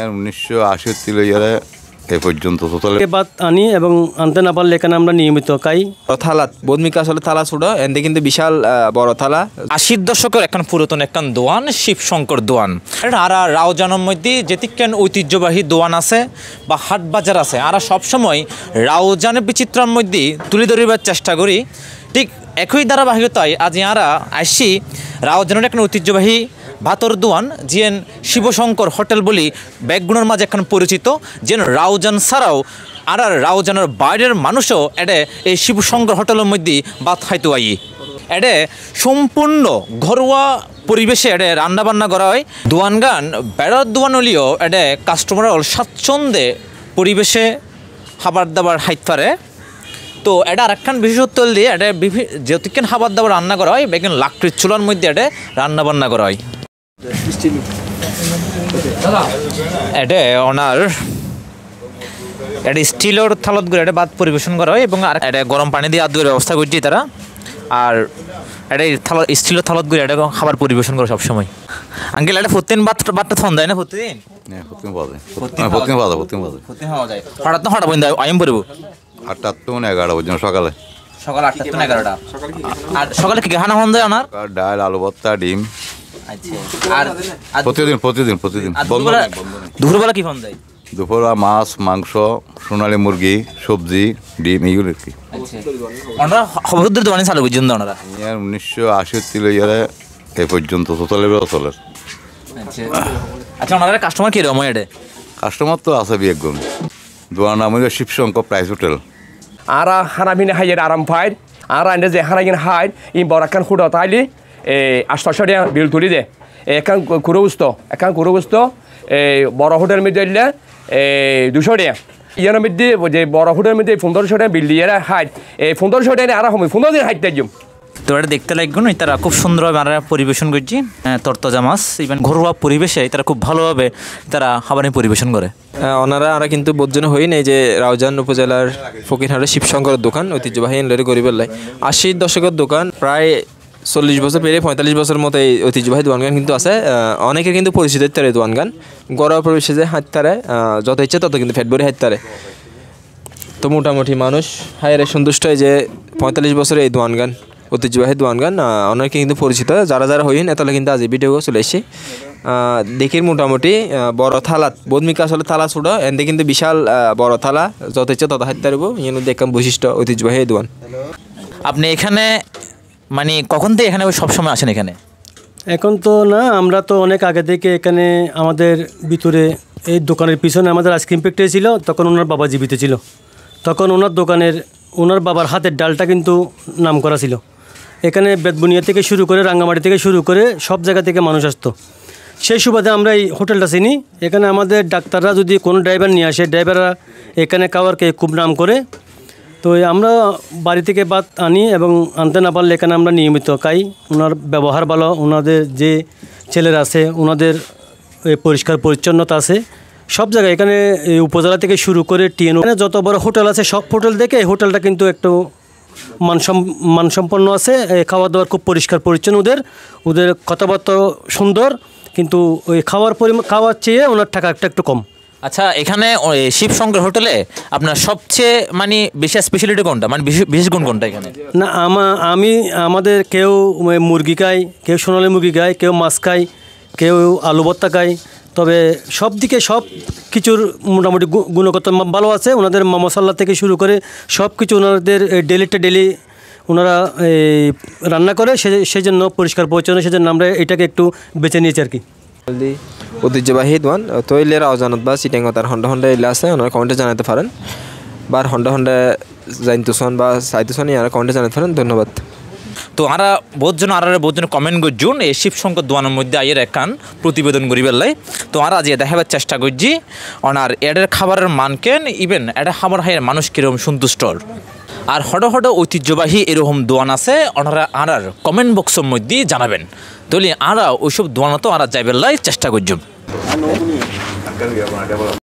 1980 থেকে এ পর্যন্ত বাদ আনি এবং আনতে না পারলে এখানে আমরা নিয়মিত খাই। থালাত বদমিকা আসলে থালা ছোটো এতে কিন্তু বিশাল বড় থালা। 80 দশকের এখন পুরাতন একখান দোয়ান শিবশঙ্কর দোয়ান। আর রাউজানের মধ্যে যেতিকেন ঐতিহ্যবাহী দোয়ান আছে বা হাট বাজার আছে, আর সবসময় রাউজানের বিচিত্রার মধ্যে তুলে ধরিবার চেষ্টা করি। ঠিক একই ধারাবাহিকতায় আজ আরা আসছি রাউজানের একটা ঐতিহ্যবাহী ভাতর দোয়ান যেন শিবশঙ্কর হোটেল বলি ব্যাকগুণের মাঝে এখন পরিচিত, যেন রাউজান ছাড়াও আর রাউজানের বাইরের মানুষও এডে এই শিবশঙ্কর হোটেলের মধ্যে ভাত খাইতে আই। এডে সম্পূর্ণ ঘরোয়া পরিবেশে এডে রান্নাবান্না করা হয়। দোয়ান গান বেড়ার দোয়ান হলেও এডে কাস্টমার স্বাচ্ছন্দ্যে পরিবেশে খাবার দাবার খাইতে পারে। তো এটা আরেকখান বিশেষত্ব দিয়ে এটা যতক্ষণ খাবার দাবার রান্না করা হয় বেগুন লাকড়ির চুলার মধ্যে এটা রান্না বান্না করা হয়। এটা ওনার এটা স্টিলের থালত করে এটা ভাত পরিবেশন করা হয় এবং আর এটা গরম পানি দিয়ে আদুয়ের ব্যবস্থা করছি তারা। আর এটা স্টিলের থালত করে এটা খাবার পরিবেশন করে সবসময়। আঙ্কেল এটা প্রতিদিন ভাতটা থন দেয় না? প্রতিদিন হঠাৎ না হঠাৎ আইম পড়ব 8টা থেকে 11টা পর্যন্ত সকালে। সকাল 8টা থেকে 11টা। আর সকালে কি খানা হন যায় ওনার? ডাল, আলু ভর্তা, ডিম। আর প্রতিদিন দুপুরবেলা কি হন যায়? দুপুরে মাছ, মাংস, সোনালী মুরগি, সবজি, ডিম এইগুলো আর কি। ওনারা খবর দোকানে চালু করছেন ওনারা 1980 থেকে এ পর্যন্ত চলে। আচ্ছা ওনারা কাস্টমার কীরকম হয়? এটা কাস্টমার তো আছে বিয়েগুণ। দোয়ার নাম হলো শিবশঙ্কর প্রাইস হোটেল। আর হানাবিনে হাইয়ের আরাম পায় আর আইনে যে হানাগিন হাই ই বরাকান খুঁড়ো তাইলি 800 টাকা বিল তুলি দে এখান কুরু গুস্ত বড় হোটেল মধ্যে দিলে 200 টাকা। ইয়ার মধ্যে যে বড় হোটেল মধ্যে 1500 টাকা বিল দিয়ে হাই 1500 টাকা আর সময় 15 দিন হাইতে যাম। তো এটা দেখতে লাগবে তারা খুব সুন্দরভাবে আমরা পরিবেশন করছি। তরতাজা মাছ ইভেন ঘরোয়া পরিবেশে তারা খুব ভালোভাবে তারা খাবার পরিবেশন করে। ওনারা আমরা কিন্তু বোধজন হই নাই যে রাউজান উপজেলার ফকিরহাটের শিবশঙ্করের দোকান ঐতিহ্যবাহী এনলের গরিবের লাই 80 দশকের দোকান। প্রায় 40 বছর পেরিয়ে 45 বছর মতো এই ঐতিহ্যবাহী দোয়ান গান কিন্তু আছে। অনেকের কিন্তু পরিচিত তারে দোয়ান গান ঘরোয়া পরিবেশে যে হাত তারে যত ইচ্ছে তত কিন্তু ফ্যাট ভরে হাত তারে। তো মোটামুটি মানুষ হায়ের সন্তুষ্ট হয় যে 45 বছরে এই দোয়ান গান ঐতিহ্যবাহী দোয়ান গান অনেকে কিন্তু পরিচিত। যারা হইন এতলে কিন্তু আজ এই ভিডিও চলে এসেছি দেখির মোটামুটি বড় থালাত বদমিকা আসলে থালা ছোটো এতে কিন্তু বিশাল বড় থালা যত ইচ্ছে তত হাত তারব ইয়ে দেখলাম বৈশিষ্ট্য ঐতিহ্যবাহী দোয়ান। আপনি এখানে মানে কখন থেকে এখানে সবসময় আসেন? এখানে এখন তো না, আমরা তো অনেক আগে থেকে এখানে আমাদের ভিতরে এই দোকানের পিছনে আমাদের আইসক্রিম ফ্যাক্টরি ছিল। তখন ওনার বাবা জীবিত ছিল। তখন ওনার বাবার হাতের ডালটা কিন্তু নাম করা ছিল। এখানে বেতবুনিয়া থেকে শুরু করে রাঙ্গামাটি থেকে শুরু করে সব জায়গা থেকে মানুষ আসতো। সেই সুবাদে আমরা এই হোটেলটা চিনি। এখানে আমাদের ডাক্তাররা যদি কোনো ড্রাইভার নিয়ে আসে, ড্রাইভাররা এখানে খাওয়ারকে খুব নাম করে। তো আমরা বাড়ি থেকে ভাত আনি এবং আনতে না পারলে এখানে আমরা নিয়মিত খাই। ওনার ব্যবহার ভালো, ওনাদের যে ছেলেরা আছে ওনাদের পরিষ্কার পরিচ্ছন্নতা আছে সব জায়গায়। এখানে উপজেলা থেকে শুরু করে টিএনও যত বড় হোটেল আছে সব হোটেল থেকে এই হোটেলটা কিন্তু একটু মানসম্পন্ন আছে। খাওয়া দাওয়ার খুব পরিষ্কার পরিচ্ছন্ন, ওদের কথাবার্তা সুন্দর, কিন্তু ওই খাওয়ার চেয়ে ওনার টাকা একটু কম। আচ্ছা এখানে শিবশঙ্কর হোটেলে আপনার সবচেয়ে মানে বেশি স্পেশালিটি কোনটা, মানে বিশেষ গুণ কোনটা এখানে? না আমাদের কেউ মুরগি খায়, কেউ সোনালী মুরগি খায়, কেউ মাছ খায়, কেউ আলু ভর্তা খায়। তবে সব দিকে সব কিছুর মোটামুটি গুণগত ভালো আছে। ওনাদের মশলা থেকে শুরু করে সব কিছু ওনাদের ডেলি ওনারা রান্না করে, সেই জন্য পরিষ্কার পরিচ্ছন্ন, সেই জন্য আমরা এটাকে একটু বেছে নিয়েছি আর কি। ঐতিহ্যবাহী দোয়ান তো এলে রাউজানত বা চিটাঙ্গ তার হন্ডা এলে আছে ওনারা কমেন্টে জানাতে পারেন বা হন্ডা জানতেছেন বা চাইতেছেন এরা কমেন্টে জানাতে পারেন। ধন্যবাদ। তো আমরা বহুতজন কমেন্ট করছুন এই শিবশঙ্কর দোয়ানের মধ্যে আইয়ের একখান প্রতিবেদন করিবার লাই। তো আমরা আজ দেখাবার চেষ্টা করছি ওনার এডের খাবারের মানকেন ইভেন এডের খাবার হাইয়ের মানুষ কীরকম সন্তুষ্ট। আর হঠাৎ ঐতিহ্যবাহী এরকম দোয়ান আছে ওনারা আর কমেন্ট বক্সের মধ্যে জানাবেন। তাহলে আমরা ওইসব দোয়ানো তো আমরা যাইবার লাই চেষ্টা করছি।